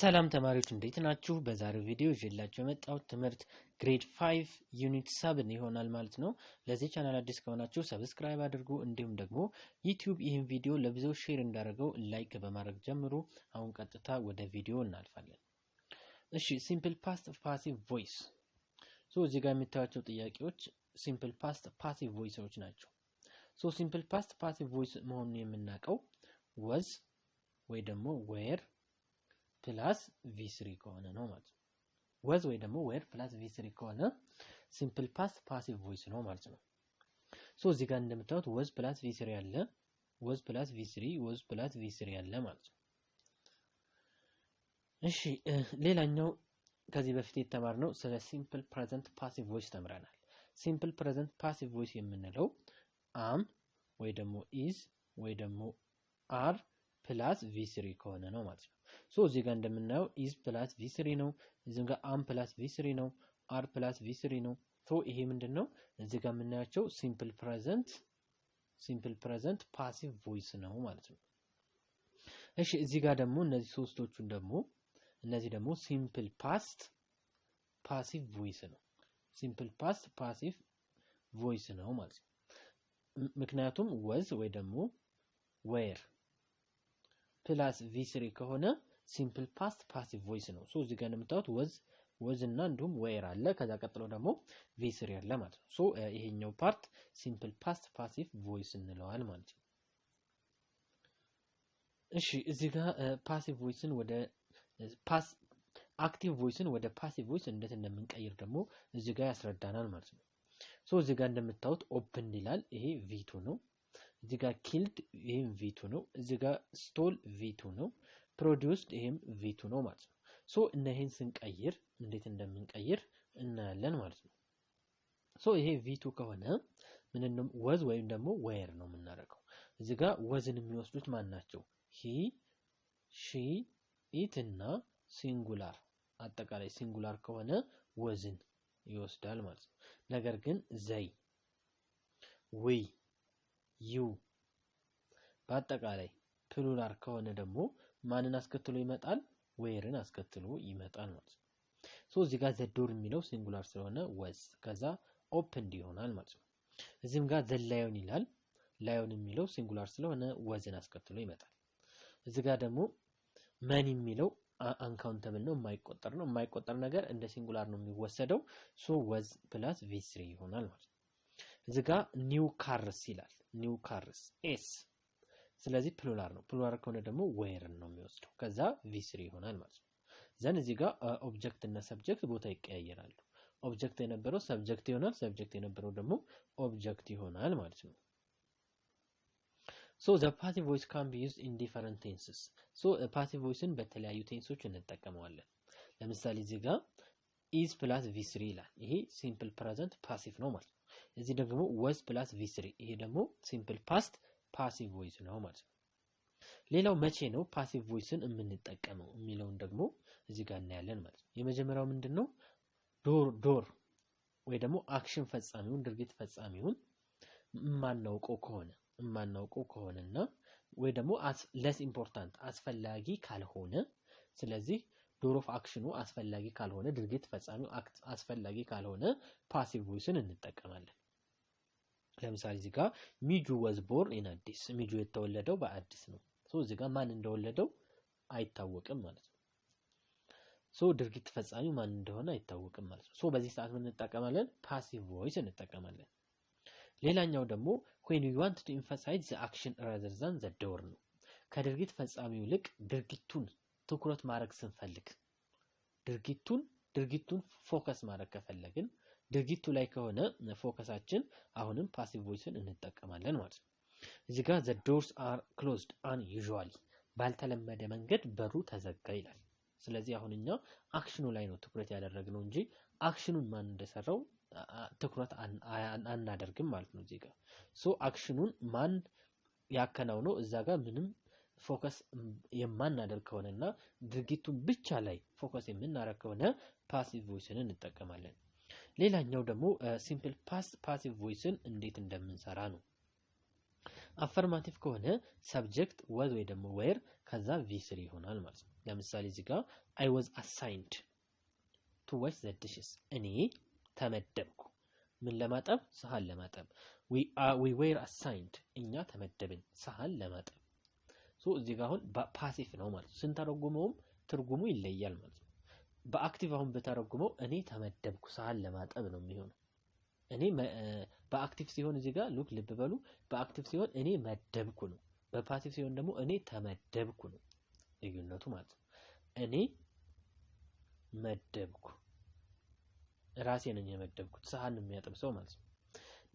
ሰላም ተማሪዎች እንዴት ናችሁ? በዛሬው ቪዲዮ ይዤላችሁ የመጣሁት ትምህርት ግሬድ 5 ዩኒት 7 ይሆናል ማለት ነው። ለዚህ ቻናል አዲስ ከሆናችሁ ሰብስክራይብ አድርጉ፣ እንዲሁም ደግሞ ዩቲዩብ ይህን ቪዲዮ ለብዙዎች ሼር እንዳደረገው ላይክ በማድረግ ጀምሩ። አሁን ቀጥታ ወደ ቪዲዮ እናልፋለን። እሺ ሲምፕል ፓስት ፓሲቭ ቮይስ እዚህ ጋር የምታዩቸው ጥያቄዎች ሲምፕል ፓስት ፓሲቭ ቮይሶች ናቸው። ሲምፕል ፓስት ፓሲቭ ቮይስ መሆኑን የምናውቀው was ወይ ደግሞ were ፕላስ v3 ከሆነ ነው ማለት ነው። was ወይ ደግሞ were ፕላስ v3 ከሆነ ሲምፕል ፓስት ፓሲቭ ቮይስ ነው ማለት ነው። እዚህ ጋር እንደምታዩት was ፕላስ v3 ያለ was ፕላስ v3 was ፕላስ v3 ያለ ማለት ነው። እሺ ሌላኛው ከዚህ በፊት የተማርነው ስለ ሲምፕል ፕሬዘንት ፓሲቭ ቮይስ ተምረናል። ሲምፕል ፕሬዘንት ፓሲቭ ቮይስ የምንለው am ወይ ደግሞ is ወይ ደግሞ are ፕላስ v3 ከሆነ ነው ማለት ነው። እዚህ ጋር እንደምናየው is ፕላስ v3 ነው፣ እዚህ ጋር am ፕላስ v3 ነው፣ are ፕላስ v3 ነው። ይሄ ምንድነው? እዚህ ጋር የምናያቸው ሲምፕል ፕሬዘንት ፓሲቭ ቮይስ ነው ማለት ነው። እሺ እዚህ ጋር ደግሞ እነዚህ ሶስቶቹን ደግሞ እነዚህ ደግሞ ሲምፕል ፓስት ፓሲቭ ቮይስ ነው። ሲምፕል ፓስት ፓሲቭ ቮይስ ነው ማለት ነው። ምክንያቱም was ወይ ደግሞ were ፕላስ v3 ከሆነ ሲምፕል ፓስት ፓሲቭ ቮይስ ነው። እዚህ ጋር እንደምታዩት was እና እንዲሁም were አለ፣ ከዛ ቀጥሎ ደግሞ v3 አለ ማለት ነው። ይሄኛው ፓርት ሲምፕል ፓስት ፓሲቭ ቮይስ እንለዋል ማለት ነው። እሺ እዚህ ጋር ፓሲቭ ቮይስን ወደ አክቲቭ ቮይስን ወደ ፓሲቭ ቮይስ እንዴት እንደምንቀይር ደግሞ እዚህ ጋር ያስረዳናል ማለት ነው። እዚህ ጋር እንደምታዩት ኦፕን ይላል፣ ይሄ v2 ነው። እዚህ ጋር ኪልድ ይሄም v2 ነው። እዚህ ጋር ስቶል v2 ነው። ፕሮዲዩስድ ይሄም v2 ነው ማለት ነው። እነዚህን ስንቀይር እንዴት እንደምንቀይር እናያለን ማለት ነው። ይሄ v2 ከሆነ ምንንም was ወይም ደግሞ were ነው የምናደርገው። እዚህ ጋር wasን የሚወስዱት ማን ናቸው? he she it እና ሲንጉላር፣ አጠቃላይ ሲንጉላር ከሆነ wasን ይወስዳል ማለት ነው። ነገር ግን they we you በአጠቃላይ ፕሉራል ከሆነ ደግሞ ማንን አስከትሎ ይመጣል? whereን አስከትሎ ይመጣል ማለት ነው። እዚህ ጋር the door የሚለው ሲንጉላር ስለሆነ was ከዛ opened ይሆናል ማለት ነው። እዚህም ጋር the lion ይላል፣ lion የሚለው ሲንጉላር ስለሆነ wasን አስከትሎ ይመጣል። እዚህ ጋር ደግሞ money የሚለው አንካውንተብል ነው፣ የማይቆጠር ነው። የማይቆጠር ነገር እንደ ሲንጉላር ነው የሚወሰደው። was ፕላስ v3 ይሆናል ማለት ነው። እዚህ ጋር new cars ይላል፣ new cars s ስለዚህ ፕሉራል ነው። ፕሉራል ከሆነ ደግሞ where ነው የሚወስደው፣ ከዛ v3 ይሆናል ማለት ነው። ዘን እዚህ ጋር ኦብጀክት እና ሰብጀክት ቦታ ይቀያየራሉ። ኦብጀክት የነበረው ሰብጀክት ይሆናል፣ ሰብጀክት የነበረው ደግሞ ኦብጀክት ይሆናል ማለት ነው። the passive voice can be used in different tenses. passive voiceን በተለያዩ ቴንሶች እንጠቀመዋለን። ለምሳሌ እዚህ ጋር is plus v3 ይላል፣ ይሄ ሲምፕል ፕሬዘንት ፓሲቭ ነው ማለት ነው። እዚህ ደግሞ was plus v3፣ ይሄ ደግሞ ሲምፕል ፓስት ፓሲቭ ቮይስ ነው ማለት ነው። ሌላው መቼ ነው ፓሲቭ ቮይስን የምንጠቀመው የሚለውን ደግሞ እዚህ ጋር እናያለን ማለት ነው። የመጀመሪያው ምንድነው? ዶር ወይ ደግሞ አክሽን ፈጻሚውን ድርጊት ፈጻሚውን የማናውቀው ከሆነና ወይ ደግሞ less important አስፈላጊ ካልሆነ፣ ስለዚህ ዶር ኦፍ አክሽኑ አስፈላጊ ካልሆነ፣ ድርጊት ፈጻሚው አስፈላጊ ካልሆነ ፓሲቭ ቮይስን እንጠቀማለን። ለምሳሌ እዚህ ጋር ሚጁ was born in አዲስ፣ ሚጁ የተወለደው በአዲስ ነው። እዚህ ጋር ማን እንደወለደው አይታወቅም ማለት ነው። ድርጊት ፈጻሚው ማን እንደሆነ አይታወቅም ማለት ነው። በዚህ ሰዓት ምን እንጠቀማለን? ፓሲቭ ቮይስ እንጠቀማለን። ሌላኛው ደግሞ when we want to emphasize the action rather than the door ነው። ከድርጊት ፈጻሚው ይልቅ ድርጊቱን ትኩረት ማድረግ ስንፈልግ፣ ድርጊቱን ፎከስ ማድረግ ከፈለግን፣ ድርጊቱ ላይ ከሆነ ፎከሳችን አሁንም ፓሲቭ ቮይስን እንጠቀማለን ማለት ነው። እዚህ ጋር the doors are closed unusually፣ ባልተለመደ መንገድ በሩ ተዘጋ ይላል። ስለዚህ አሁን እኛ አክሽኑ ላይ ነው ትኩረት ያደረግነው እንጂ አክሽኑን ማን እንደሰራው ትኩረት አናደርግም ማለት ነው። እዚህ ጋር አክሽኑን ማን ያከናውነው እዛ ጋር ምንም ፎከስ የማናደርግ ከሆነና ድርጊቱን ብቻ ላይ ፎከስ የምናደርግ ከሆነ ፓሲቭ ቮይስን እንጠቀማለን። ሌላኛው ደግሞ ሲምፕል ፓስት ፓሲቭ ቮይስን እንዴት እንደምንሰራ ነው። አፈርማቲቭ ከሆነ ሰብጀክት was ወይ ደግሞ were ከዛ v3 ይሆናል ማለት ነው። ለምሳሌ እዚህ ጋር I was assigned to wash the dishes እኔ ተመደብኩ ምን ለማጠብ ሳህን ለማጠብ we were assigned እኛ ተመደብን ሳህን ለማጠብ እዚህ ጋር አሁን ፓሲቭ ነው ማለት ነው ስንተረጉመውም ትርጉሙ ይለያል ማለት ነው በአክቲቭ አሁን በተረጉመው እኔ ተመደብኩ ሳህን ለማጠብ ነው የሚሆነው እኔ በአክቲቭ ሲሆን እዚህ ጋር ሉክ ልብ በሉ በአክቲቭ ሲሆን እኔ መደብኩ ነው በፓሲቭ ሲሆን ደግሞ እኔ ተመደብኩ ነው ልዩነቱ ማለት ነው እኔ መደብኩ ራሴ ነኝ የመደብኩት ሳህን የሚያጥብ ሰው ማለት ነው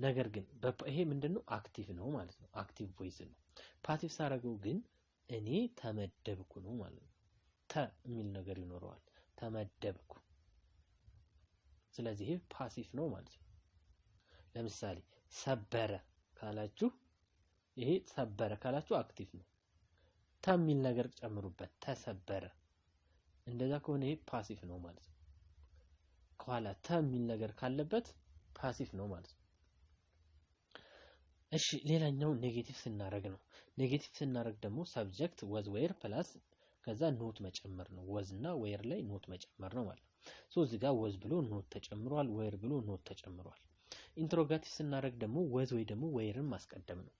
ነገር ግን ይሄ ምንድነው አክቲቭ ነው ማለት ነው አክቲቭ ቮይስ ነው ፓሲቭ ሳረገው ግን እኔ ተመደብኩ ነው ማለት ነው ተ የሚል ነገር ይኖረዋል ተመደብኩ ስለዚህ ይሄ ፓሲቭ ነው ማለት ነው ለምሳሌ ሰበረ ካላችሁ ይሄ ሰበረ ካላችሁ አክቲቭ ነው ተ የሚል ነገር ጨምሩበት ተሰበረ እንደዛ ከሆነ ይሄ ፓሲቭ ነው ማለት ነው ከኋላ ተ የሚል ነገር ካለበት ፓሲቭ ነው ማለት ነው እሺ ሌላኛው ኔጌቲቭ ስናረግ ነው ኔጌቲቭ ስናረግ ደግሞ ሰብጀክት was were ፕላስ ከዛ ኖት መጨመር ነው was እና were ላይ ኖት መጨመር ነው ማለት ነው እዚህ ጋር was ብሎ ኖት ተጨምሯል were ብሎ ኖት ተጨምሯል ኢንትሮጋቲቭ ስናረግ ደግሞ was ወይ ደግሞ wereን ማስቀደም ነው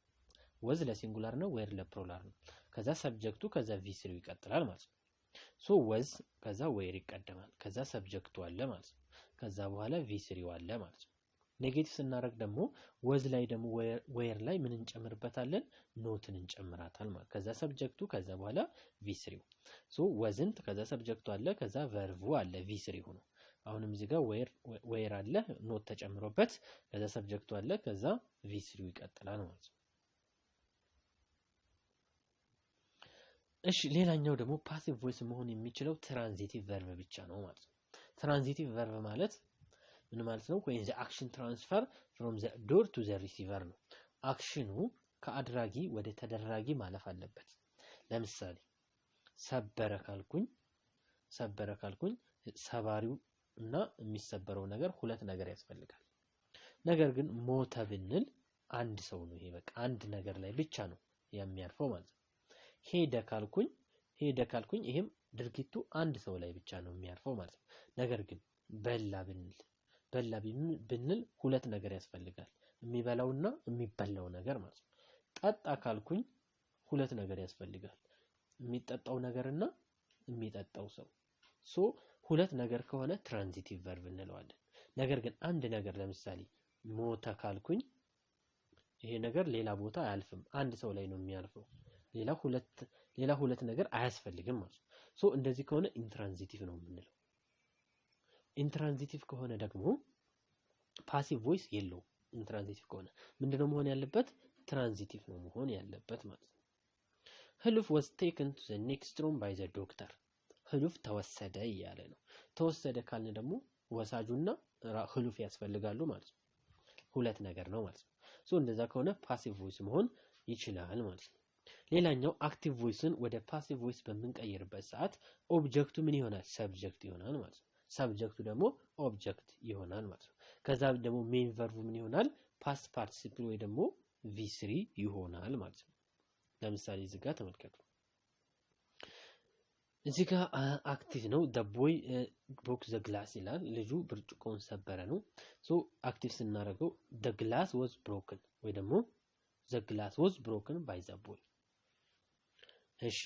was ለሲንጉላር ነው were ለፕሉራል ነው ከዛ ሰብጀክቱ ከዛ v3 ይቀጥላል ማለት ነው was ከዛ were ይቀደማል ከዛ ሰብጀክቱ አለ ማለት ነው ከዛ በኋላ v3 አለ ማለት ነው ኔጌቲቭ ስናረግ ደግሞ was ላይ ደግሞ were ላይ ምን እንጨምርበታለን ኖትን እንጨምራታል ማለት ከዛ ሰብጀክቱ ከዛ በኋላ v3 wasn't ከዛ ሰብጀክቱ አለ ከዛ ቨርቡ አለ v3 ሆኖ አሁንም እዚህ ጋር were አለ ኖት ተጨምሮበት ከዛ ሰብጀክቱ አለ ከዛ v3 ይቀጥላል ማለት ነው እሺ ሌላኛው ደግሞ ፓሲቭ ቮይስ መሆን የሚችለው ትራንዚቲቭ ቨርብ ብቻ ነው ማለት ነው ትራንዚቲቭ ቨርብ ማለት ምን ማለት ነው when the action transfer from the doer to the receiver ነው አክሽኑ ከአድራጊ ወደ ተደራጊ ማለፍ አለበት ለምሳሌ ሰበረ ካልኩኝ ሰባሪው እና የሚሰበረው ነገር ሁለት ነገር ያስፈልጋል ነገር ግን ሞተ ብንል አንድ ሰው ነው ይሄ በቃ አንድ ነገር ላይ ብቻ ነው የሚያርፈው ማለት ነው ሄደ ካልኩኝ ይሄም ድርጊቱ አንድ ሰው ላይ ብቻ ነው የሚያርፈው ማለት ነው ነገር ግን በላ ብንል ሁለት ነገር ያስፈልጋል የሚበላውና የሚበላው ነገር ማለት ነው ጠጣ ካልኩኝ ሁለት ነገር ያስፈልጋል የሚጠጣው ነገርና የሚጠጣው ሰው ሁለት ነገር ከሆነ ትራንዚቲቭ ቨርብ እንለዋለን ነገር ግን አንድ ነገር ለምሳሌ ሞተ ካልኩኝ ይሄ ነገር ሌላ ቦታ አያልፍም አንድ ሰው ላይ ነው የሚያልፈው ሌላ ሁለት ነገር አያስፈልግም ማለት ነው እንደዚህ ከሆነ ኢንትራንዚቲቭ ነው የምንለው ኢንትራንዚቲቭ ከሆነ ደግሞ ፓሲቭ ቮይስ የለው ኢንትራንዚቲቭ ከሆነ ምንድነው መሆን ያለበት ትራንዚቲቭ ነው መሆን ያለበት ማለት ነው ህሉፍ was taken to the next room by the doctor ህሉፍ ተወሰደ እያለ ነው ተወሰደ ካልን ደግሞ ወሳጁና ህሉፍ ያስፈልጋሉ ማለት ነው ሁለት ነገር ነው ማለት ነው እንደዛ ከሆነ ፓሲቭ ቮይስ መሆን ይችላል ማለት ነው ሌላኛው አክቲቭ ቮይስን ወደ ፓሲቭ ቮይስ በምንቀይርበት ሰዓት ኦብጀክቱ ምን ይሆናል ሰብጀክት ይሆናል ማለት ነው ሰብጀክቱ ደግሞ ኦብጀክት ይሆናል ማለት ነው ከዛ ደግሞ ሜን ቨርቡ ምን ይሆናል ፓስት ፓርቲሲፕል ወይ ደግሞ v3 ይሆናል ማለት ነው ለምሳሌ እዚህ ጋር ተመልከቱ እዚህ ጋር አክቲቭ ነው the boy broke the glass ይላል ልጁ ብርጭቆውን ሰበረ ነው አክቲቭ ስናደርገው the glass was broken ወይ ደግሞ the glass was broken by the boy እሺ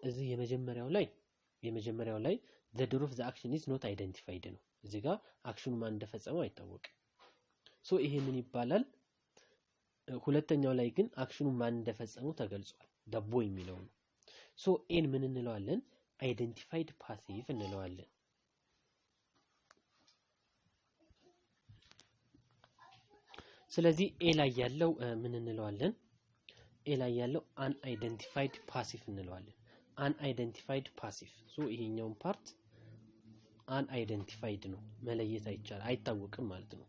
እዚህ የመጀመሪያው ላይ the door of the action is not identified ነው እዚህ ጋር አክሽኑ ማን እንደፈጸመው አይታወቅም ይሄ ምን ይባላል ሁለተኛው ላይ ግን አክሽኑ ማን እንደፈጸመው ተገልጿል the boy የሚለው ነው ኤን ምን እንለዋለን አይደንቲፋይድ ፓሲቭ እንለዋለን ስለዚህ ኤ ላይ ያለው ምን እንለዋለን ኤ ላይ ያለው unidentified passive እንለዋለን unidentified passive ይሄኛውን ፓርት unidentified ነው መለየት አይታወቅም ማለት ነው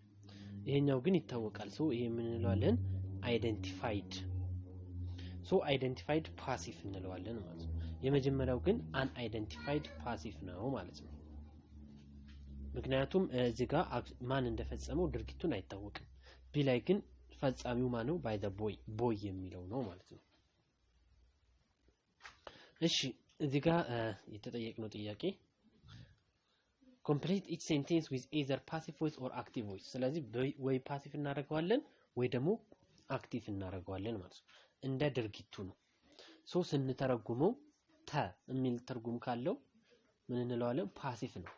ይሄኛው ግን ይታወቃል ይሄ ምን እንለዋለን identified identified passive እንለዋለን ማለት ነው የመጀመሪያው ግን unidentified passive ነው ማለት ነው ምክንያቱም እዚህ ጋር ማን እንደፈጸመው ድርጊቱን አይታወቅም ቢ ላይ ግን ፈጻሚው ማን ነው by the boy የሚለው ነው ማለት ነው እሺ እዚህ ጋር የተጠየቅነው ጥያቄ complete each sentence with either passive voice or active voice። ስለዚህ ወይ ፓሲቭ እናደርገዋለን ወይ ደግሞ አክቲቭ እናደርገዋለን ማለት ነው። እንደ ድርጊቱ ነው። ሶ ስንተረጉመው ተ የሚል ትርጉም ካለው ምን እንለዋለን? ፓሲቭ ነው።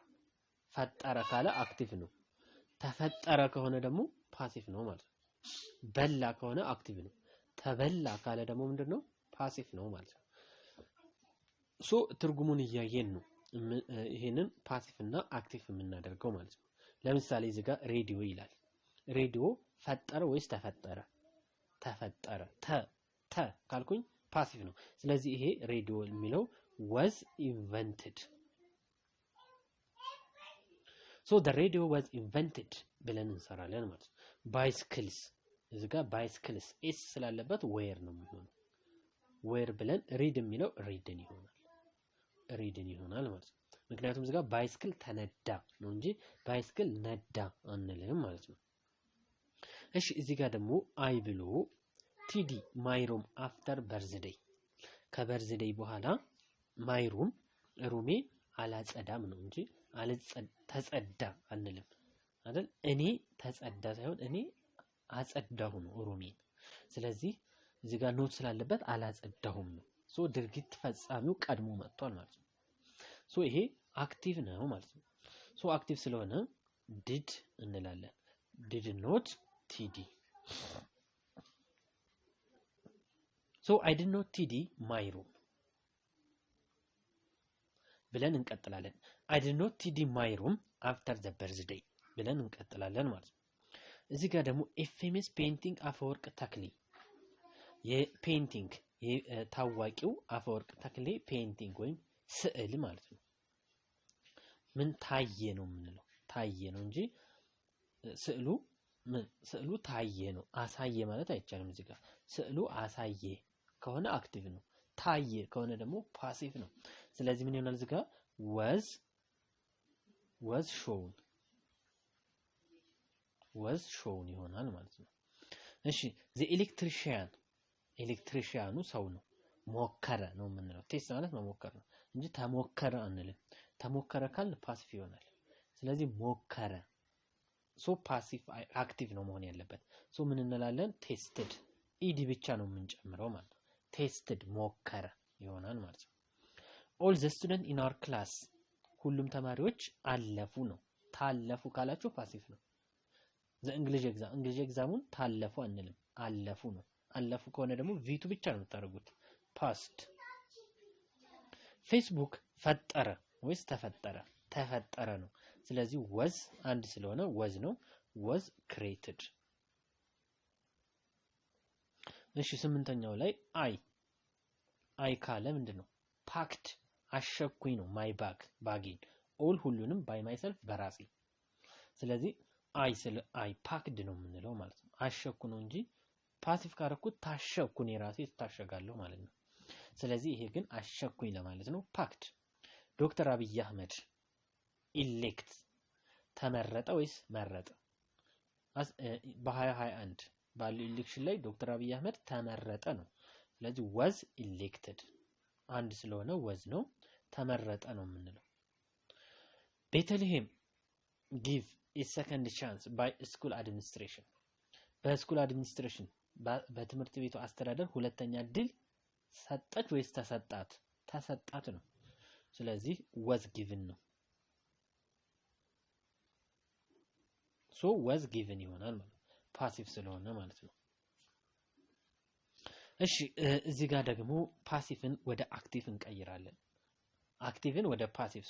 ፈጠረ ካለ አክቲቭ ነው። ተፈጠረ ከሆነ ደግሞ ፓሲቭ ነው ማለት ነው። በላ ከሆነ አክቲቭ ነው። ተበላ ካለ ደግሞ ምንድነው? ፓሲቭ ነው ማለት ነው። ሶ ትርጉሙን እያየን ነው ይሄንን ፓሲቭ እና አክቲቭ የምናደርገው ማለት ነው። ለምሳሌ እዚህ ጋር ሬዲዮ ይላል። ሬዲዮ ፈጠረ ወይስ ተፈጠረ? ተፈጠረ። ተ ካልኩኝ ፓሲቭ ነው። ስለዚህ ይሄ ሬዲዮ የሚለው was invented። so the radio was invented ብለን እንሰራለን ማለት ነው። bicycles እዚህ ጋር bicycles ኤስ ስላለበት where ነው የሚሆነው። where ብለን read የሚለው readን ይሆናል ማለት ነው። ምክንያቱም እዚህ ጋር ባይስክል ተነዳ ነው እንጂ ባይስክል ነዳ አንልም ማለት ነው። እሺ እዚህ ጋር ደግሞ አይ ብሎ ቲዲ ማይሮም አፍተር በርዝዴይ ከበርዝዴይ በኋላ ማይሮም ሩሜ አላጸዳም ነው እንጂ ተጸዳ አንልም አይደል? እኔ ተጸዳ ሳይሆን እኔ አጸዳሁ ነው ሩሜን። ስለዚህ እዚህ ጋር ኖት ስላለበት አላጸዳሁም ነው። ሶ ድርጊት ፈጻሚው ቀድሞ መጥቷል ማለት ነው። ሶ ይሄ አክቲቭ ነው ማለት ነው። ሶ አክቲቭ ስለሆነ did እንላለን። did not td። ሶ I did not td my room ብለን እንቀጥላለን። I did not td my room after the birthday ብለን እንቀጥላለን ማለት ነው። እዚህ ጋር ደግሞ famous painting አፈወርቅ ተክሌ የፔይንቲንግ ታዋቂው አፈወርቅ ተክሌ ፔይንቲንግ ወይም ስዕል ማለት ነው። ምን ታየ ነው የምንለው? ታየ ነው እንጂ ስዕሉ ታየ ነው። አሳየ ማለት አይቻልም። እዚህ ጋር ስዕሉ አሳየ ከሆነ አክቲቭ ነው። ታየ ከሆነ ደግሞ ፓሲቭ ነው። ስለዚህ ምን ይሆናል? እዚህ ጋር was shown ይሆናል ማለት ነው። እሺ the ኤሌክትሪሽያኑ ሰው ነው። ሞከረ ነው የምንለው። ቴስት ማለት መሞከር ነው እንጂ ተሞከረ አንልም። ተሞከረ ካል ፓሲቭ ይሆናል። ስለዚህ ሞከረ። ሶ ፓሲቭ አክቲቭ ነው መሆን ያለበት። ሶ ምን እንላለን? ቴስትድ ኢዲ ብቻ ነው የምንጨምረው ማለት ነው። ቴስትድ ሞከረ ይሆናል ማለት ነው። all the students in our class ሁሉም ተማሪዎች አለፉ ነው። ታለፉ ካላችሁ ፓሲቭ ነው። እንግሊዝ ኤግዛሙን ታለፉ አንልም። አለፉ ነው። አለፉ ከሆነ ደግሞ ቪቱ ብቻ ነው የምታደርጉት። ፓስት ፌስቡክ ፈጠረ ወይስ ተፈጠረ? ተፈጠረ ነው። ስለዚህ was አንድ ስለሆነ was ነው። was created። እሺ ስምንተኛው ላይ አይ ካለ ምንድነው? packed አሸኩኝ ነው። my bag ባጌን all ሁሉንም by myself በራሴ። ስለዚህ አይ packed ነው የምንለው ማለት ነው። አሸኩ ነው እንጂ ፓሲቭ ካረኩት ታሸኩኝ የራሴ ታሸጋለሁ ማለት ነው። ስለዚህ ይሄ ግን አሸኩኝ ለማለት ነው። packed ዶክተር አብይ አህመድ ኢሌክት ተመረጠ ወይስ መረጠ? በ2021 ባለው ኢሌክሽን ላይ ዶክተር አብይ አህመድ ተመረጠ ነው። ስለዚህ was elected አንድ ስለሆነ was ነው። ተመረጠ ነው የምንለው። ቤተልሔም give a second chance by school administration በስኩል አድሚኒስትሬሽን በትምህርት ቤቱ አስተዳደር ሁለተኛ እድል ሰጠች ወይስ ተሰጣት? ተሰጣት ነው። ስለዚህ was given ነው። ሶ was given ይሆናል ማለት ፓሲቭ ስለሆነ ማለት ነው። እሺ እዚህ ጋር ደግሞ ፓሲቭን ወደ አክቲቭ እንቀይራለን። አክቲቭን ወደ ፓሲቭ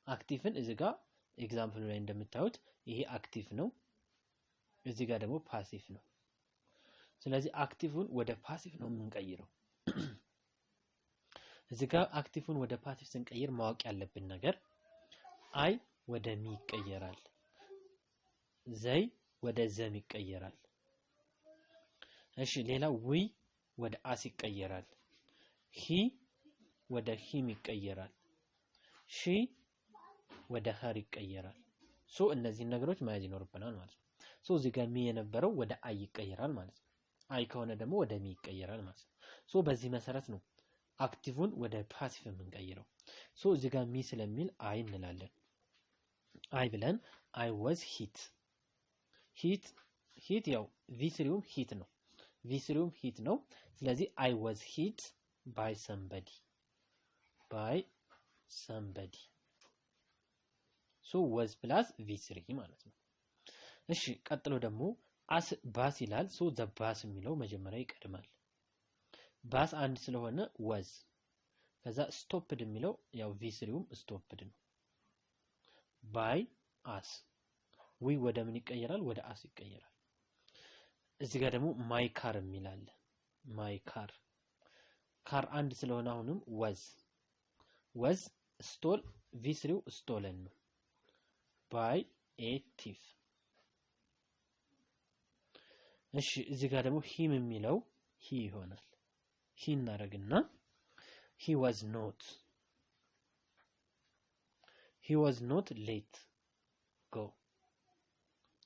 አክቲቭን እዚህ ጋር ኤግዛምፕል ላይ እንደምታዩት ይሄ አክቲቭ ነው። እዚህ ጋር ደግሞ ፓሲቭ ነው። ስለዚህ አክቲቭን ወደ ፓሲቭ ነው የምንቀይረው። እዚህ ጋር አክቲቭን ወደ ፓሲቭ ስንቀይር ማወቅ ያለብን ነገር አይ ወደ ሚ ይቀየራል። ዘይ ወደ ዘም ይቀየራል። እሺ ሌላው ዊ ወደ አስ ይቀየራል። ሂ ወደ ሂም ይቀየራል። ሺ ወደ ሀር ይቀየራል። ሶ እነዚህ ነገሮች ማየት ይኖርብናል ማለት ነው። ሶ እዚህ ጋር ሚ የነበረው ወደ አይ ይቀየራል ማለት ነው። አይ ከሆነ ደግሞ ወደ ሚ ይቀየራል ማለት ነው። ሶ በዚህ መሰረት ነው አክቲቭን ወደ ፓሲቭ የምንቀይረው። ሶ እዚህ ጋር ሚ ስለሚል አይ እንላለን። አይ ብለን አይ ዋዝ ሂት ያው ቪ3ም ሂት ነው። ስለዚህ አይ ዋዝ ሂት ባይ ሰምበዲ ሶ ዋዝ ፕላስ ቪ3 ማለት ነው። እሺ ቀጥሎ ደግሞ ባስ ይላል። ሶ ዘ ባስ የሚለው መጀመሪያ ይቀድማል። ባስ አንድ ስለሆነ ዋዝ፣ ከዛ ስቶፕድ የሚለው ያው ቪ3ም ስቶፕድ ነው። ባይ አስ ዊ ወደ ምን ይቀየራል? ወደ አስ ይቀየራል። እዚህ ጋር ደግሞ ማይ ካር የሚላል። ማይ ካር አንድ ስለሆነ አሁንም ዋዝ ስቶል ቪ3 ስቶለን ነው ባይ ኤ ቲፍ። እሺ እዚህ ጋር ደግሞ ሂም የሚለው ሂ ይሆናል። ሂ እናደርግና ሂ ዋዝ ኖት ሌት ጎ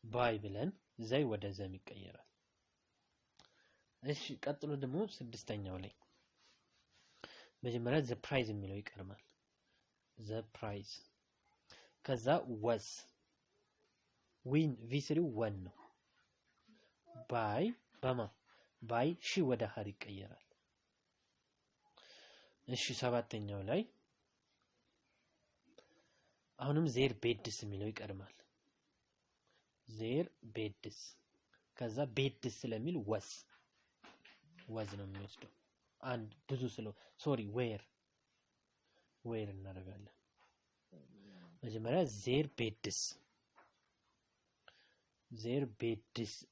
ባይ ብለን ዘይ ወደ ዘም ይቀየራል። እሺ ቀጥሎ ደግሞ ስድስተኛው ላይ መጀመሪያ ዘ ፕራይዝ የሚለው ይቀርማል። ዘ ፕራይዝ ከዛ ዋዝ ዊን ቪ3 ወን ነው ባይ ሺ ወደ ሀር ይቀየራል። እሺ ሰባተኛው ላይ አሁንም ዜር ቤድስ የሚለው ይቀርማል። ዜር ቤድስ ከዛ ቤድስ ስለሚል ዋዝ ነው የሚወስደው። አንድ ብዙ ዌር እናደርጋለን። መጀመሪያ ዜር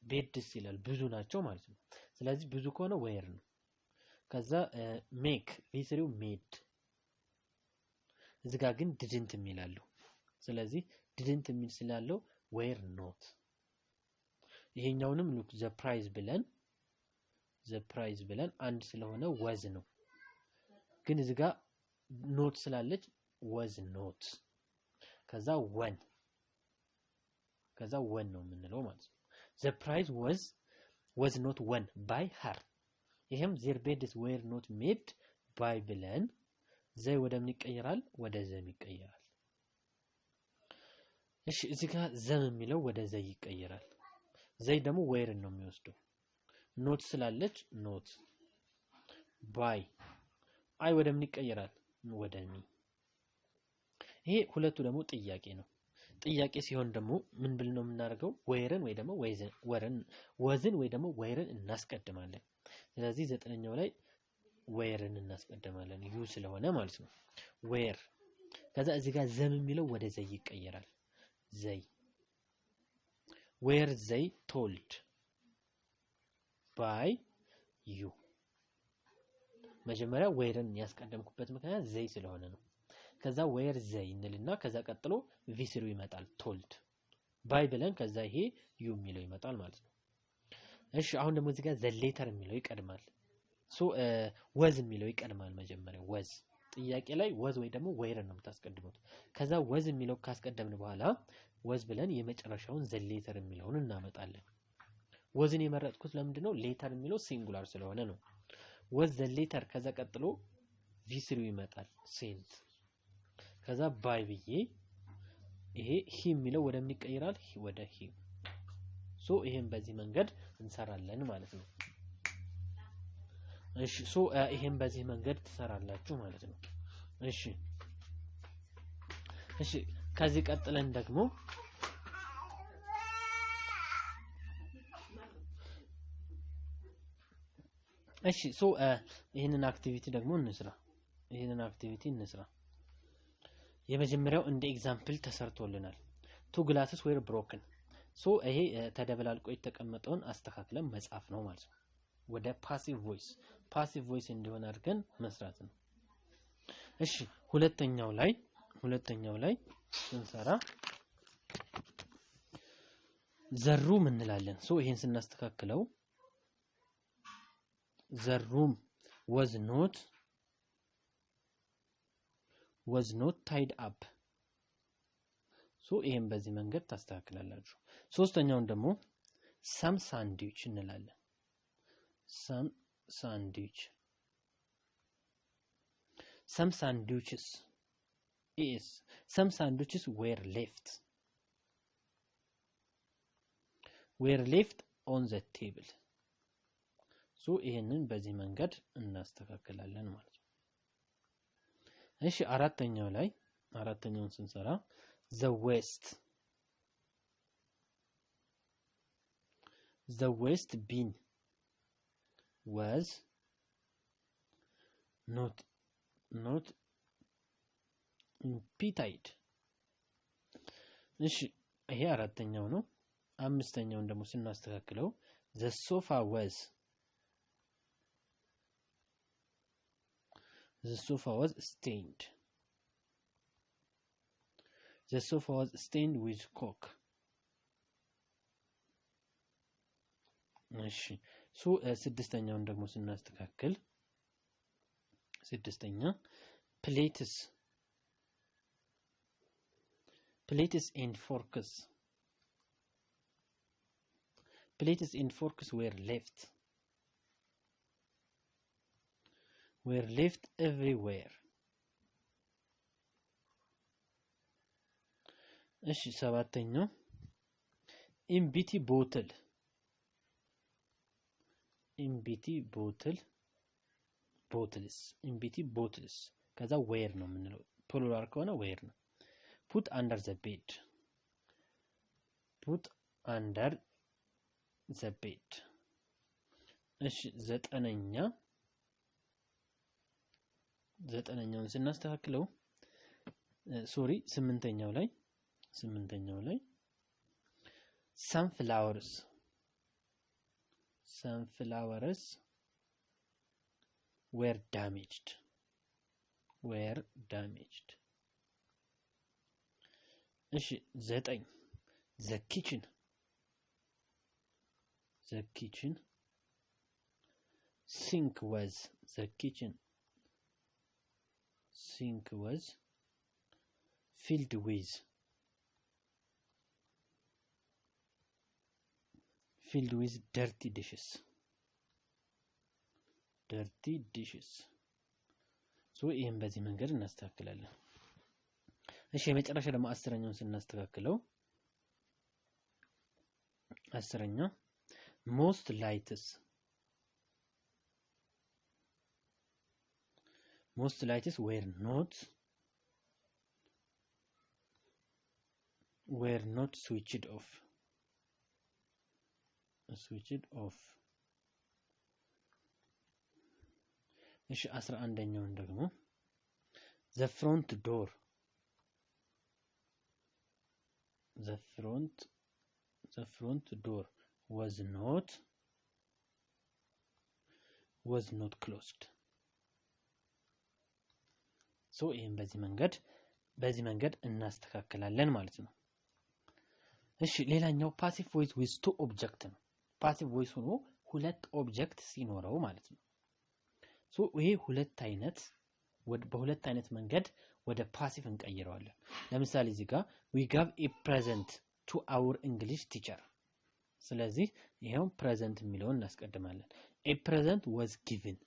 ቤድስ ይላል። ብዙ ናቸው ማለት ነው። ስለዚህ ብዙ ከሆነ ዌር ነው። ከዛ ሜክ ቪ3 ሜድ። እዚህ ጋር ግን ዲድንት የሚላለው ስለዚህ ዲድንት የሚል ስላለው ዌር ኖት። ይሄኛውንም ሉክ ዘ ፕራይዝ ብለን አንድ ስለሆነ ወዝ ነው። ግን እዚህ ጋር ኖት ስላለች ወዝ ኖት። ከዛ ወን ነው የምንለው ማለት ነው። ዘ ፕራይዝ ወዝ ኖት ወን ባይ ሀር። ይሄም ዜር ቤድስ ዌር ኖት ሜድ ባይ ብለን ዘይ ወደ ምን ይቀየራል? ወደ ዘም ይቀየራል። እሺ እዚህ ጋር ዘም የሚለው ወደ ዘይ ይቀየራል። ዘይ ደግሞ ዌርን ነው የሚወስደው። ኖት ስላለች ኖት ባይ አይ ወደ ምን ይቀየራል? ወደ ሚ። ይሄ ሁለቱ ደግሞ ጥያቄ ነው። ጥያቄ ሲሆን ደግሞ ምን ብል ነው የምናደርገው? ወይርን ወይ ደግሞ ወዝን ወይ ደግሞ ወይርን እናስቀድማለን። ስለዚህ ዘጠነኛው ላይ ወይርን እናስቀድማለን ዩ ስለሆነ ማለት ነው። ወይር ከዛ እዚህ ጋር ዘም የሚለው ወደ ዘይ ይቀየራል። ዘይ ዌር ዘይ ቶልድ ባይ ዩ። መጀመሪያ ዌርን ያስቀደምኩበት ምክንያት ዘይ ስለሆነ ነው። ከዛ ዌር ዘይ እንልና ከዛ ቀጥሎ ቪ3 ይመጣል ቶልድ ባይ ብለን ከዛ ይሄ ዩ የሚለው ይመጣል ማለት ነው። እሺ አሁን ደግሞ እዚህ ጋር ዘ ሌተር የሚለው ይቀድማል። ወዝ የሚለው ይቀድማል። መጀመሪያ ወዝ ጥያቄ ላይ ወዝ ወይ ደግሞ ዌርን ነው የምታስቀድሙት። ከዛ ወዝ የሚለው ካስቀደምን በኋላ ወዝ ብለን የመጨረሻውን ዘ ሌተር የሚለውን እናመጣለን። ወዝን የመረጥኩት ለምንድን ነው? ሌተር የሚለው ሲንጉላር ስለሆነ ነው። ወዝ ዘ ሌተር ከዛ ቀጥሎ ቪ3 ይመጣል ሴንት። ከዛ ባይ ብዬ ይሄ ሂ የሚለው ወደ ምን ይቀየራል? ወደ ሂ። ይሄን በዚህ መንገድ እንሰራለን ማለት ነው። እሺ ይሄን በዚህ መንገድ ትሰራላችሁ ማለት ነው። እሺ ከዚህ ቀጥለን ደግሞ ይሄንን አክቲቪቲ ደግሞ እንስራ። የመጀመሪያው እንደ ኤግዛምፕል ተሰርቶልናል። ቱ ግላስስ ዌር ብሮከን። ይሄ ተደበላልቆ የተቀመጠውን አስተካክለን መጻፍ ነው ማለት ነው። ወደ ፓሲቭ ቮይስ እንዲሆን አድርገን መስራት ነው። እሺ ሁለተኛው ላይ ስንሰራ ዘሩም እንላለን። ይሄን ስናስተካክለው ዘሩም was not tied up። ይሄን በዚህ መንገድ ታስተካክላላችሁ። ሶስተኛውን ደግሞ some sandwich እንላለን። some sandwich some sandwiches some sandwiches were left on the table so ይሄንን በዚህ መንገድ እናስተካክላለን ማለት ነው እሺ አራተኛውን ስንሰራ the waste bin was not emptied እሺ ይሄ አራተኛው ነው አምስተኛውን ደግሞ ስናስተካክለው the sofa was stained with coke እሺ ስድስተኛውን ደግሞ ስናስተካክል ስድስተኛ plates and forks were left everywhere እሺ ሰባተኛው empty bottles ከዛ where ነው የምንለው ፕሉራል ከሆነ where ነው put under the bed እሺ ዘጠነኛውን ስናስተካክለው ስምንተኛው ላይ sunflowers were damaged እሺ 9 the kitchen sink was filled with dirty dishes so ይሄን በዚህ መንገድ እናስተካክላለን እሺ የመጨረሻ ደግሞ አስረኛውን ስናስተካክለው አስረኛ most lights were not switched off እሺ 11ኛውን ደግሞ the front door was not closed so ይሄን በዚህ መንገድ እናስተካክላለን ማለት ነው እሺ ሌላኛው passive voice with two object ነው passive voice ሆኖ ሁለት ኦብጀክት ሲኖረው ማለት ነው so ይሄ በሁለት አይነት መንገድ ወደ passive እንቀይረዋለን ለምሳሌ እዚህ ጋር we gave a present to our English teacher ስለዚህ ይሄው present የሚለውን እናስቀድማለን a present was given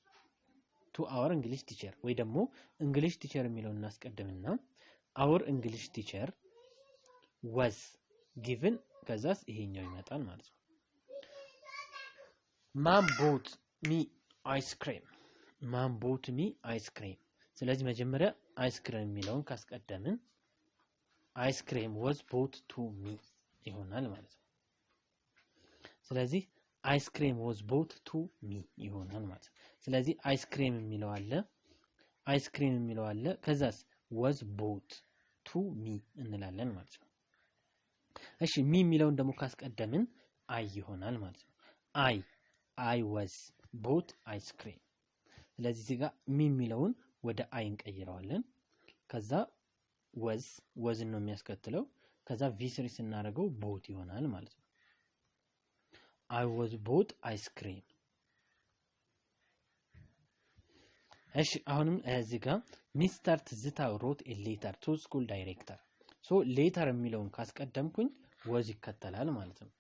to our English teacher ወይ ደግሞ English teacher የሚለውን እናስቀድምና our English teacher was given ከዛስ ይሄኛው ይመጣል ማለት ነው mom bought me ice cream ስለዚህ መጀመሪያ ice cream የሚለውን ካስቀደምን ice cream was bought to me ይሆናል ማለት ነው ስለዚህ ice cream was bought to me ይሆናል ማለት ነው ስለዚህ ice cream የሚለው አለ ከዛስ was bought to me እንላለን ማለት ነው እሺ me የሚለውን ደግሞ ካስቀደምን I ይሆናል ማለት ነው I was bought ice cream ስለዚህ እዚህ ጋር me የሚለውን ወደ I እንቀይረዋለን ከዛ was ነው የሚያስከትለው ከዛ v3 ስናደርገው bought ይሆናል ማለት ነው I was bought ice cream እሺ አሁንም እዚህ ጋር ሚስተር ትዝታ wrote a letter to school director so letter የሚለውን ካስቀደምኩኝ was ይከተላል ማለት ነው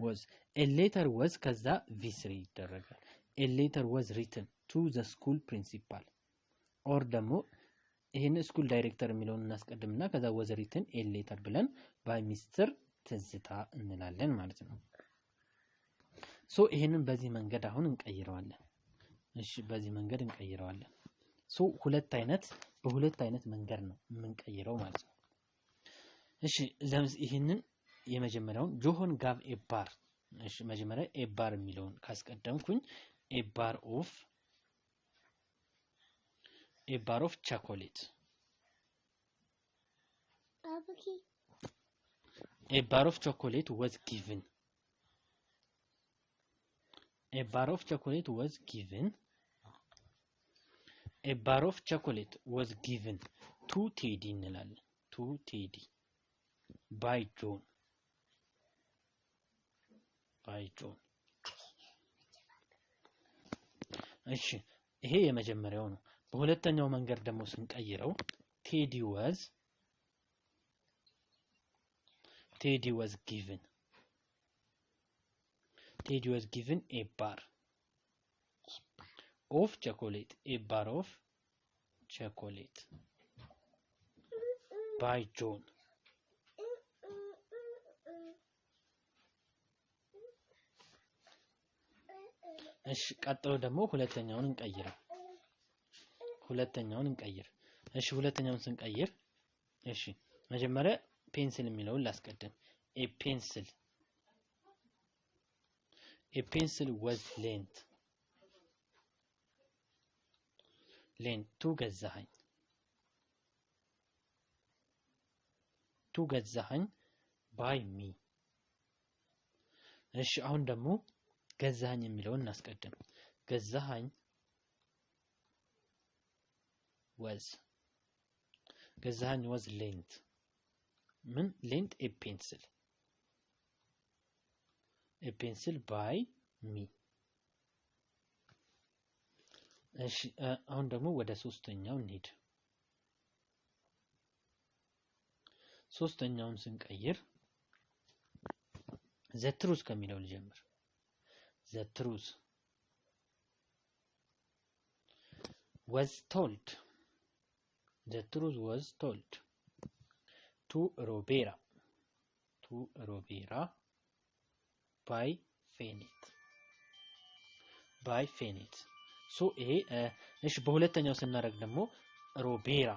was a letter was ከዛ v3 ይደረጋል a letter was written to the school principal ኦር ደግሞ ይሄን ስኩል ዳይሬክተር የሚለውን እናስቀድምና ከዛ was written a letter ብለን ባይ ሚስተር ትዝታ እንላለን ማለት ነው። ሶ ይሄንን በዚህ መንገድ አሁን እንቀይረዋለን። እሺ በዚህ መንገድ እንቀይረዋለን። ሶ በሁለት አይነት መንገድ ነው የምንቀይረው ማለት ነው። እሺ ይሄንን የመጀመሪያውን ጆሆን ጋቭ ኤ ባር። እሺ መጀመሪያ ኤ ባር የሚለውን ካስቀደምኩኝ ኤ ባር ኦፍ ቾኮሌት a bar of chocolate was given. A bar of chocolate was given. A bar of chocolate was given to Teddy እንላለን። to Teddy by John. እሺ ይሄ የመጀመሪያው ነው። በሁለተኛው መንገድ ደግሞ ስንቀይረው Teddy was given a bar of chocolate, by John. እሺ ቀጥሎ ደግሞ ሁለተኛውን እንቀይር። እሺ ሁለተኛውን ስንቀይር እሺ መጀመሪያ ፔንስል የሚለውን ላስቀድም። a pencil was lent to ገዛኸኝ by me። እሺ አሁን ደግሞ ገዛኸኝ የሚለውን እናስቀድም። ገዛኸኝ was lent a pencil by me። እሺ አሁን ደግሞ ወደ ሶስተኛው እንሂድ። ሶስተኛውን ስንቀይር the truth ከሚለው ልጀምር። the truth was told to Robera by Fenit. ሶ ይሄ እሺ በሁለተኛው ስናደርግ ደግሞ ሮቤራ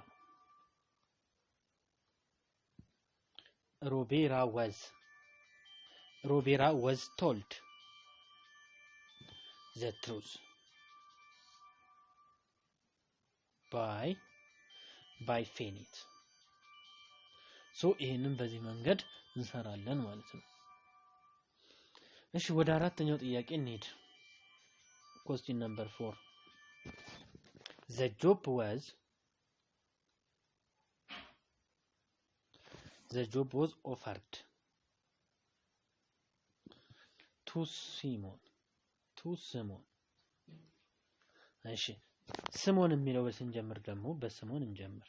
was told the truth by Fenit. ሶ ይሄንን በዚህ መንገድ እንሰራለን ማለት ነው። እሺ ወደ አራተኛው ጥያቄ እንሂድ። question number 4 the job was offered to Simon እሺ ስሞን የሚለው ስንጀምር ደግሞ በስሞን እንጀምር።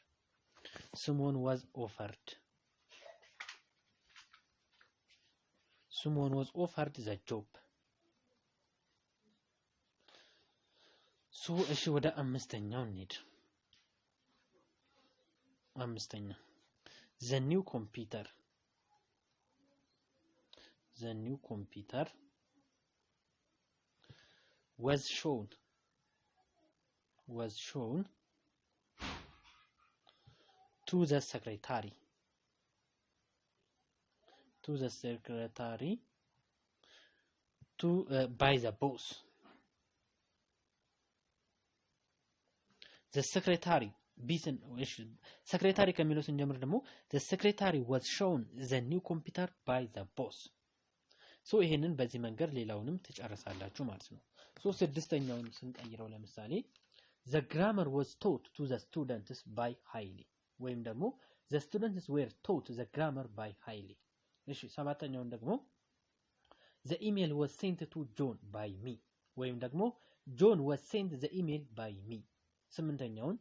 ስሞን was offered the job። ሶ እሺ ወደ አምስተኛው እንሂድ። the new computer was shown to the secretary by the boss. the secretary ከሚለው ስንጀምር ደግሞ the secretary was shown the new computer by the boss። ሶ ይሄንን በዚህ መንገድ ሌላውንም ትጨርሳላችሁ ማለት ነው። ሶ ስድስተኛውን ስንቀይረው ለምሳሌ the grammar was taught to the students by Hailey ወይም ደግሞ the students were taught the grammar by Hailey። እሺ ሰባተኛውን ደግሞ the email was sent to John by me ወይም ደግሞ John was sent the email by me። ስምንተኛውን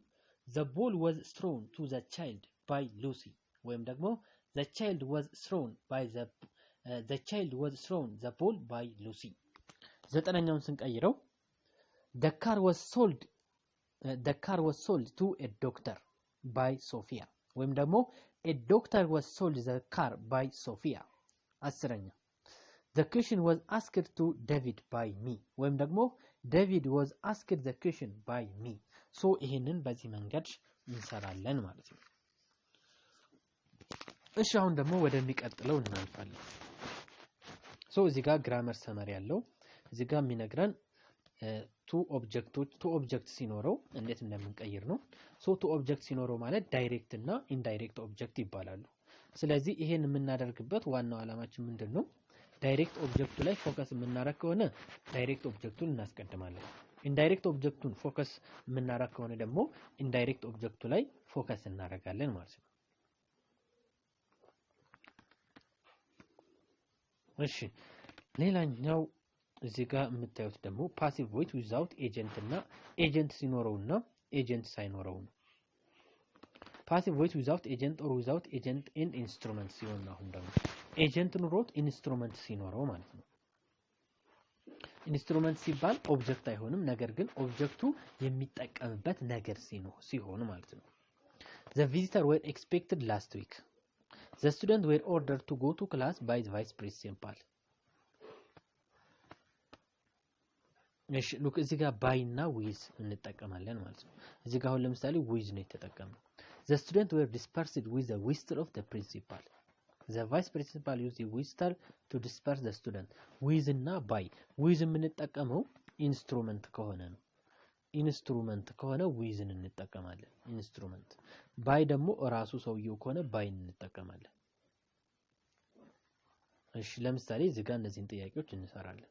the ball was thrown to the child by Lucy ወይም ደግሞ the child was thrown the ball by Lucy። ዘጠነኛውን ስንቀይረው the car was the car was sold to a doctor by Sophia ወይም ደግሞ a doctor was sold the car by Sophia አስረኛ the question was asked to David by me ወይም ደግሞ David was asked the question by me so ይሄንን በዚህ መንገድ እንሰራለን ማለት ነው እሺ አሁን ደግሞ ወደሚቀጥለው እናልፋለን so እዚህ ጋር grammar summary ያለው እዚህ ጋር የሚነግረን two objects ሲኖረው እንዴት እንደምንቀይር ነው so two objects ሲኖረው ማለት direct እና indirect object ይባላሉ ስለዚህ ይሄን የምናደርግበት ዋናው ዓላማችን ምንድነው ዳይሬክት ኦብጀክቱ ላይ ፎከስ የምናረግ ከሆነ ዳይሬክት ኦብጀክቱን እናስቀድማለን ኢንዳይሬክት ኦብጀክቱን ፎከስ የምናረግ ከሆነ ደግሞ ኢንዳይሬክት ኦብጀክቱ ላይ ፎከስ እናረጋለን ማለት ነው እሺ ሌላኛው እዚህ ጋር የምታዩት ደግሞ ፓሲቭ ቮይስ ዊዛውት ኤጀንት እና ኤጀንት ሲኖረውና ኤጀንት ሳይኖረው ነው ፓሲቭ ቮይስ ዊዛውት ኤጀንት ኦር ዊዛውት ኤጀንት ኤንድ ኢንስትሩመንት ሲሆን አሁን ደግሞ ኤጀንት ኑሮት ኢንስትሩመንት ሲኖረው ማለት ነው ኢንስትሩመንት ሲባል ኦብጀክት አይሆንም ነገር ግን ኦብጀክቱ የሚጠቀምበት ነገር ሲሆን ማለት ነው the visitor were expected last week the students were ordered to go to class by the vice principal እሺ ሉክ እዚህ ጋር ባይ እና ዊዝ እንጠቀማለን ማለት ነው እዚህ ጋር አሁን ለምሳሌ ዊዝ ነው የተጠቀመው the students were dispersed with the whistle of the principal the vice principal used the whistle to disperse the students with እና by with የምንጠቀመው ኢንስትሩመንት ከሆነ ነው ኢንስትሩመንት ከሆነ with እንጠቀማለን ኢንስትሩመንት by ደግሞ ራሱ ሰውየው ከሆነ by እንጠቀማለን እሺ ለምሳሌ እዚህ ጋር እነዚህን ጥያቄዎች እንሰራለን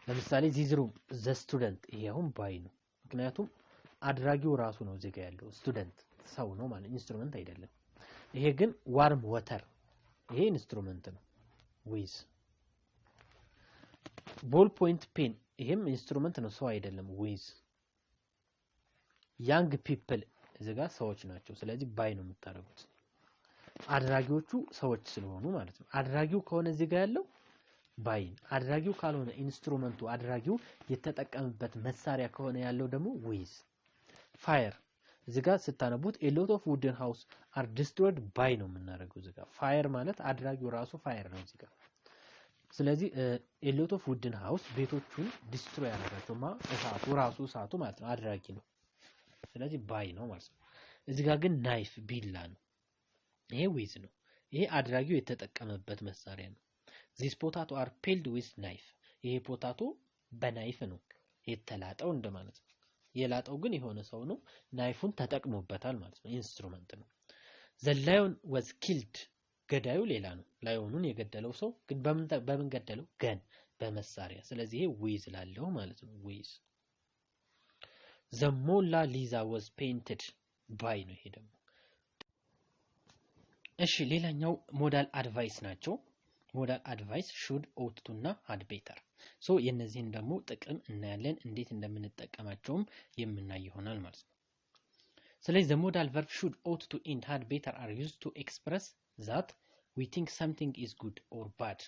ለምሳሌ this room the student ይሄው by ነው ምክንያቱም አድራጊው ራሱ ነው እዚህ ጋር ያለው ስቱደንት ሰው ነው ማለት ኢንስትሩመንት አይደለም ይሄ ግን warm water ይሄ ኢንስትሩመንት ነው with ball point pen ይሄም ኢንስትሩመንት ነው ሰው አይደለም with young people እዚህ ጋር ሰዎች ናቸው ስለዚህ by ነው የምታረጉት አድራጊዎቹ ሰዎች ስለሆኑ ማለት ነው አድራጊው ከሆነ እዚህ ጋር ያለው by አድራጊው ካልሆነ ኢንስትሩመንቱ አድራጊው የተጠቀመበት መሳሪያ ከሆነ ያለው ደግሞ with fire እዚህ ጋር ስታነቡት a lot of wooden house are destroyed by ነው የምናደርገው እዚህ ጋር fire ማለት አድራጊው ራሱ fire ነው እዚህ ጋር ስለዚህ a lot of wooden house ቤቶቹን ዲስትሮይ ያደረጋቸውማ እሳቱ ማለት ነው አድራጊ ነው ስለዚህ by ነው ማለት ነው እዚህ ጋር ግን knife ቢላ ነው ይሄ with ነው ይሄ አድራጊው የተጠቀመበት መሳሪያ ነው this potato are peeled with knife ይሄ ፖታቶ በናይፍ ነው የተላጠው እንደማለት ነው የላጠው ግን የሆነ ሰው ነው ናይፉን ተጠቅሞበታል ማለት ነው ኢንስትሩመንት ነው the lion was killed ገዳዩ ሌላ ነው ላዮኑን የገደለው ሰው ግን በምን ገደለው ገን በመሳሪያ ስለዚህ ይሄ with ላለው ማለት ነው with the Mona Lisa was painted by ነው ይሄ ደግሞ እሺ ሌላኛው ሞዳል አድቫይስ ናቸው ሞዳል አድቫይስ should ought to እና had better so የነዚህን ደግሞ ጥቅም እናያለን እንዴት እንደምንጠቀማቸውም የምናይ ይሆናል ማለት ነው ስለዚህ the modal verb should ought to and had better are used to express that we think something is good or bad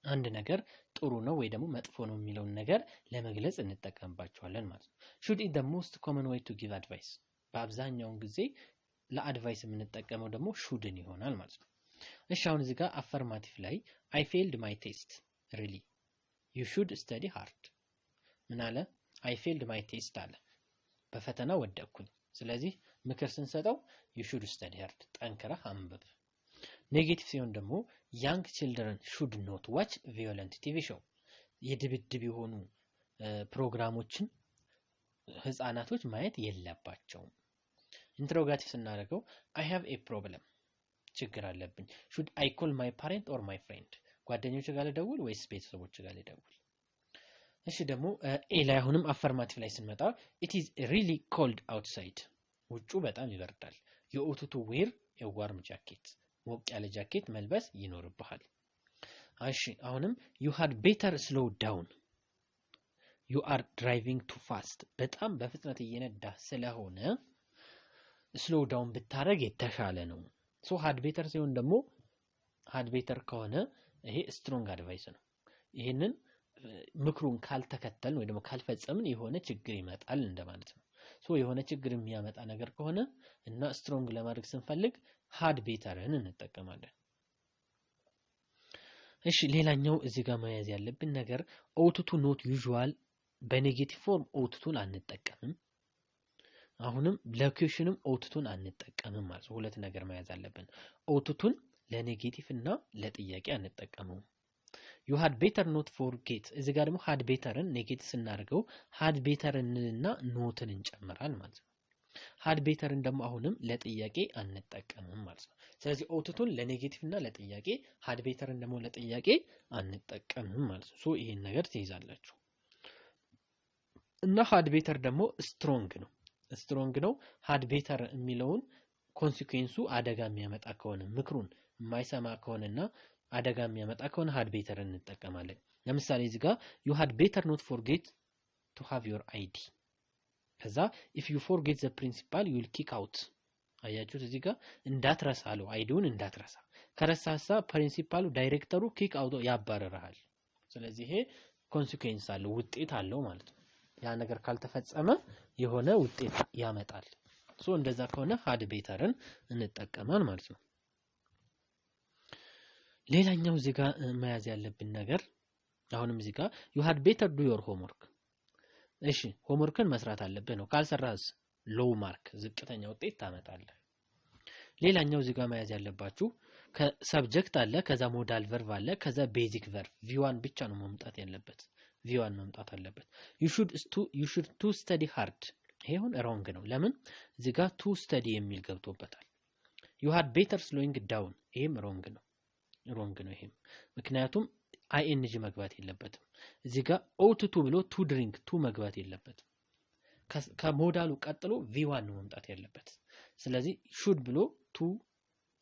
አንድ ነገር ጥሩ ነው ወይ ደግሞ መጥፎ ነው የሚለውን ነገር ለመግለጽ እንጠቀምባቸዋለን ማለት ነው should is the most common way to give advice በአብዛኛው ጊዜ ለአድቫይስ የምንጠቀመው ደግሞ shouldን ይሆናል ማለት ነው እሺ አሁን እዚህ ጋር አፈርማቲቭ ላይ I failed my test really you should study hard ምን አለ I failed my test አለ በፈተና ወደቅኩኝ ስለዚህ ምክር ስንሰጠው you should study hard ጠንክረህ አንብብ ኔጌቲቭ ሲሆን ደግሞ young children should not watch violent TV show የድብድብ የሆኑ ፕሮግራሞችን ህፃናቶች ማየት የለባቸውም ኢንትሮጋቲቭ ስናደርገው I have a problem ችግር አለብኝ should I call my parent or my friend ጓደኞች ጋር ልደውል ወይስ ቤተሰቦች ጋር ልደውል እሺ ደግሞ ኤ ላይ አሁንም አፈርማቲቭ ላይ ስንመጣ it is really cold outside ውጩ በጣም ይበርዳል you ought to wear a warm jacket ሞቅ ያለ ጃኬት መልበስ ይኖርብሃል እሺ አሁንም you had better slow down you are driving too fast በጣም በፍጥነት እየነዳ ስለሆነ slow down ብታረግ የተሻለ ነው so had better ሲሆን ደግሞ had better ከሆነ ይሄ strong advice ነው ይሄንን ምክሩን ካልተከተልን ወይ ደግሞ ካልፈጸምን የሆነ ችግር ይመጣል እንደማለት ነው። ሶ የሆነ ችግር የሚያመጣ ነገር ከሆነ እና ስትሮንግ ለማድረግ ስንፈልግ had betterን እንጠቀማለን። እሺ ሌላኛው እዚህ ጋር መያዝ ያለብን ነገር ought to not usual በኔጌቲቭ ፎርም ought to አንጠቀምም። አሁንም ለኩዌሽንም ought to አንጠቀምም ማለት ነው። ሁለት ነገር መያዝ አለብን። ought to ለኔጌቲቭ እና ለጥያቄ አንጠቀመውም። you had better not forget እዚህ ጋር ደግሞ had betterን ኔጌቲቭ ስናደርገው had betterንና ኖትን እንጨምራል ማለት ነው። had betterን ደግሞ አሁንም ለጥያቄ አንጠቀምም ማለት ነው። ስለዚህ ought to ለኔጌቲቭ እና ለጥያቄ had betterን ደግሞ ለጥያቄ አንጠቀምም ማለት ነው። ሶ ይሄን ነገር ትይዛላችሁ። እና had better ደግሞ ስትሮንግ ነው። had better የሚለውን ኮንሲኩዌንሱ አደጋ የሚያመጣ ከሆነ ምክሩን የማይሰማ ከሆነና አደጋ የሚያመጣ ከሆነ had better እንጠቀማለን። ለምሳሌ እዚህ ጋር you had better not forget to have your ID ከዛ if you forget the principal you will kick out አያችሁት እዚህ ጋር እንዳትረሳ አለው አይዲውን እንዳትረሳ ከረሳሳ ፕሪንሲፓሉ ዳይሬክተሩ ኪክ አውቶ ያባረራል። ስለዚህ ይሄ ኮንሲኩዌንስ አለው ውጤት አለው ማለት ነው። ያ ነገር ካልተፈጸመ የሆነ ውጤት ያመጣል። ሶ እንደዛ ከሆነ had betterን እንጠቀማለን ማለት ነው። ሌላኛው እዚህ ጋር መያዝ ያለብን ነገር አሁንም እዚህ ጋር you had better do your homework እሺ ሆምወርክን መስራት አለብህ ነው። ካልሰራስ ሎው ማርክ ዝቅተኛ ውጤት ታመጣለህ። ሌላኛው እዚህ ጋር መያዝ ያለባችሁ ከሰብጀክት አለ ከዛ ሞዳል ቨርብ አለ ከዛ ቤዚክ ቨርብ v1 ብቻ ነው መምጣት ያለበት። v1 መምጣት አለበት። you should to study hard ይሄውን ሮንግ ነው። ለምን እዚህ ጋር to study የሚል ገብቶበታል። you had better slowing down ይሄም ሮንግ ነው ይሄም ምክንያቱም ing መግባት የለበትም። እዚህ ጋር ought to ብሎ to drink to መግባት የለበትም። ከሞዳሉ ቀጥሎ v1 ነው መምጣት ያለበት። ስለዚህ should ብሎ to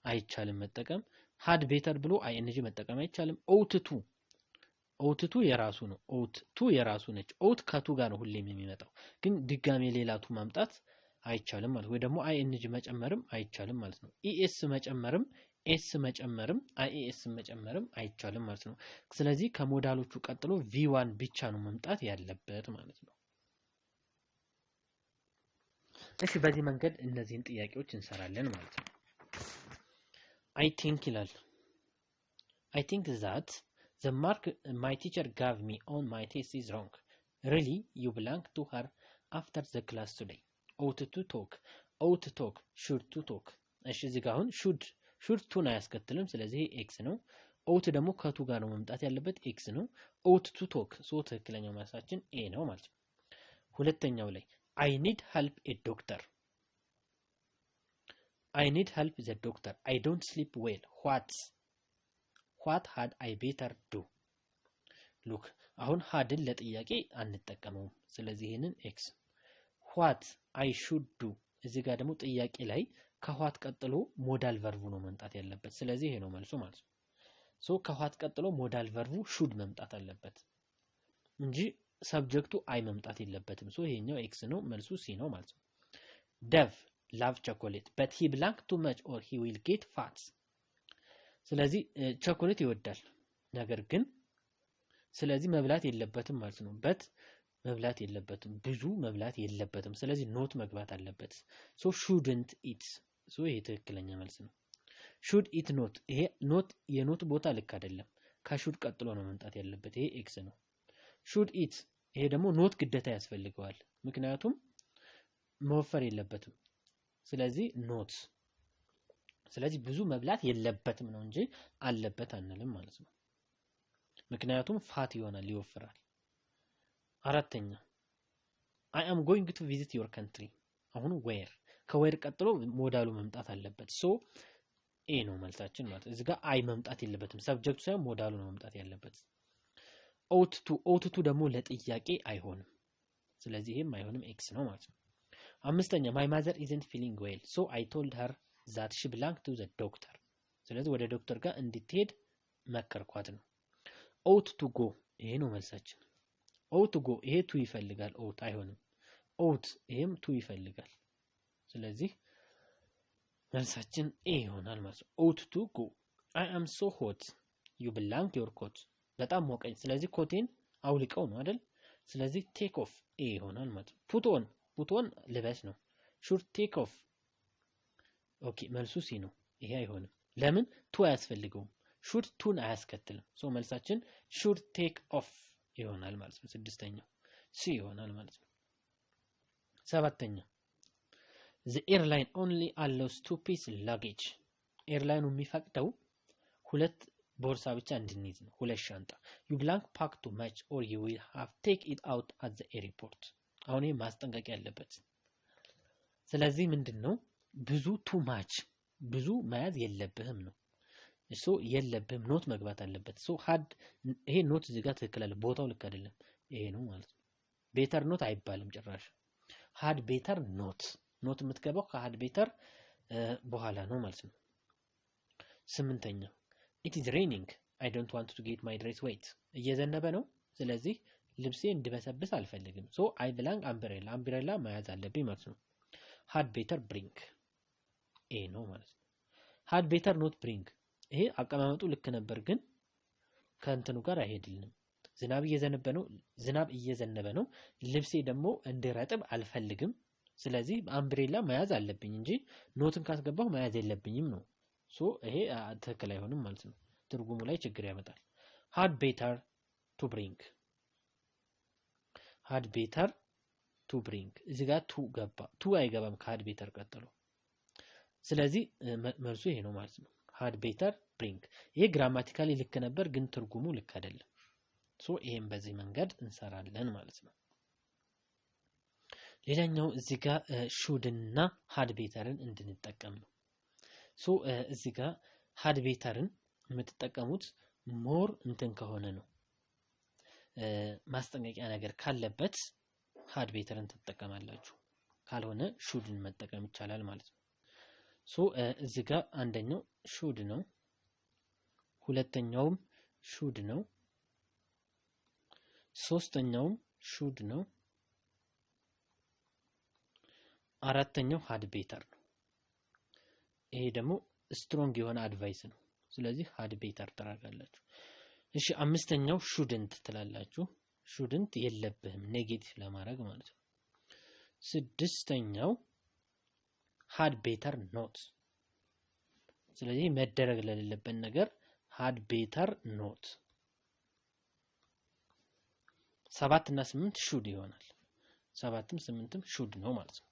አይቻልም መጠቀም። had better ብሎ ing መጠቀም አይቻልም። ought to የራሱ ነው። ought to የራሱ ነች። ought ከቱ ጋር ነው ሁሌም የሚመጣው። ግን ድጋሜ ሌላ to ማምጣት አይቻልም ማለት ወይ ደግሞ ing መጨመርም አይቻልም ማለት ነው። es መጨመርም ኤስ መጨመርም አይኤስ መጨመርም አይቻልም ማለት ነው። ስለዚህ ከሞዳሎቹ ቀጥሎ v1 ብቻ ነው መምጣት ያለበት ማለት ነው። እሺ በዚህ መንገድ እነዚህን ጥያቄዎች እንሰራለን ማለት ነው። I think ይላል I think that the mark my teacher gave me on my test is wrong. Really you belong to her after the class today. ought to talk should to talk እሺ እዚህ ጋር አሁን should to ነው ያስከትልም። ስለዚህ ኤክስ ነው። ought ደግሞ ከቱ ጋር ነው መምጣት ያለበት ኤክስ ነው። ought to talk ሶ ትክክለኛው መልሳችን ኤ ነው ማለት ነው። ሁለተኛው ላይ I need help a doctor the doctor I don't sleep well what had I better do look አሁን hadን ለጥያቄ አንጠቀመውም። ስለዚህ ይሄንን ኤክስ what I should do እዚህ ጋር ደግሞ ጥያቄ ላይ ከኋት ቀጥሎ ሞዳል ቨርቡ ነው መምጣት ያለበት። ስለዚህ ይሄ ነው መልሱ ማለት ነው። ሶ ከኋት ቀጥሎ ሞዳል ቨርቡ should መምጣት አለበት እንጂ ሰብጀክቱ አይ መምጣት የለበትም። ሶ ይሄኛው ኤክስ ነው መልሱ ሲ ነው ማለት ነው። Dave love chocolate but he belong too much or he will get fat ስለዚህ ቸኮሌት ይወዳል ነገር ግን ስለዚህ መብላት የለበትም ማለት ነው። በት መብላት የለበትም ብዙ መብላት የለበትም። ስለዚህ ኖት መግባት አለበት። ሶ shouldn't eat ሶ ይሄ ትክክለኛ መልስ ነው። should eat not ይሄ ኖት የኖት ቦታ ልክ አይደለም። ከሹድ ቀጥሎ ነው መምጣት ያለበት። ይሄ ኤክስ ነው። should eat ይሄ ደግሞ ኖት ግዴታ ያስፈልገዋል ምክንያቱም መወፈር የለበትም። ስለዚህ ኖት ስለዚህ ብዙ መብላት የለበትም ነው እንጂ አለበት አንልም ማለት ነው። ምክንያቱም ፋት ይሆናል ይወፍራል። አራተኛ I am going to visit your country አሁን where ከwhere ቀጥሎ ሞዳሉ መምጣት አለበት። ሶ ኤ ነው መልሳችን ማለት እዚህ ጋር አይ መምጣት የለበትም ሰብጀክቱ ሳይሆን ሞዳሉ ነው መምጣት ያለበት። ought to ደግሞ ለጥያቄ አይሆንም። ስለዚህ ይሄም አይሆንም ኤክስ ነው ማለት ነው። አምስተኛ my mother isn't feeling well so I told her that she belonged to the doctor ስለዚህ ወደ ዶክተር ጋር እንድትሄድ መከርኳት ነው። ought to go ይሄ ነው መልሳችን። ought to go ይሄ to ይፈልጋል ought አይሆንም። ought ይሄም to ይፈልጋል። ስለዚህ መልሳችን ኤ ይሆናል ማለት ነው። ought to go I am so hot you belong your coat በጣም ሞቀኝ ስለዚህ ኮቴን አውልቀው ነው አይደል? ስለዚህ ቴክ ኦፍ ኤ ይሆናል ማለት ነው። ፑት ኦን ልበስ ነው። ሹድ ቴክ ኦፍ ኦኬ መልሱ ሲ ነው። ይሄ አይሆንም። ለምን ቱ አያስፈልገውም። ሹድ ቱን አያስከትልም። ሶ መልሳችን ሹድ ቴክ ኦፍ ይሆናል ማለት ነው። ስድስተኛው ሲ ይሆናል ማለት ነው። ሰባተኛ the airline only allows 2 piece luggage ኤርላይኑ የሚፈቅደው ሁለት ቦርሳ ብቻ እንድንይዝ ነው። ሁለት ሻንጣ you blank pack too much or you will have take it out at the airport አሁን ይሄ ማስጠንቀቂያ ያለበት። ስለዚህ ምንድነው ብዙ too much ብዙ መያዝ የለብህም ነው። ሶ የለብህም ኖት መግባት አለበት። ሶ had ይሄ ኖት እዚህ ጋር ትክክል አለ። ቦታው ልክ አይደለም። ይሄ ነው ማለት ነው። ቤተር ኖት አይባልም ጭራሽ። had better ኖት የምትገባው ከhad better በኋላ ነው ማለት ነው። ስምንተኛ it is raining I don't want to get my dress wet እየዘነበ ነው። ስለዚህ ልብሴ እንድበሰብስ አልፈልግም። ሶ I belong umbrella መያዝ አለብኝ ማለት ነው። had better bring ኤ ነው ማለት ነው። had better not bring ይሄ አቀማመጡ ልክ ነበር ግን ከእንትኑ ጋር አይሄድልንም። ዝናብ እየዘነበ ነው። ልብሴ ደግሞ እንዲረጥብ አልፈልግም። ስለዚህ አምብሬላ መያዝ አለብኝ እንጂ ኖትን ካስገባው መያዝ የለብኝም ነው። ሶ ይሄ ትክክል አይሆንም ማለት ነው። ትርጉሙ ላይ ችግር ያመጣል። had better to bring እዚህ ጋር ቱ አይገባም ከhad better ቀጥሎ። ስለዚህ መልሱ ይሄ ነው ማለት ነው። had better bring ይሄ ግራማቲካሊ ልክ ነበር ግን ትርጉሙ ልክ አይደለም። ሶ ይሄን በዚህ መንገድ እንሰራለን ማለት ነው። ሌላኛው እዚህ ጋር should እና had betterን እንድንጠቀም ነው። ሶ እዚህ ጋር had betterን የምትጠቀሙት ሞር እንትን ከሆነ ነው። ማስጠንቀቂያ ነገር ካለበት had betterን ትጠቀማላችሁ። ካልሆነ shouldን መጠቀም ይቻላል ማለት ነው። ሶ እዚህ ጋር አንደኛው should ነው። ሁለተኛውም should ነው። ሶስተኛውም should ነው። አራተኛው had better ነው። ይሄ ደግሞ ስትሮንግ የሆነ አድቫይስ ነው። ስለዚህ had better ተራጋላችሁ። እሺ አምስተኛው shouldn't ትላላችሁ። shouldn't የለብህም ኔጌቲቭ ለማድረግ ማለት ነው። ስድስተኛው had better not ስለዚህ መደረግ ለሌለበት ነገር had better not 7 እና 8 should ይሆናል። 7ም 8ም should ነው ማለት ነው።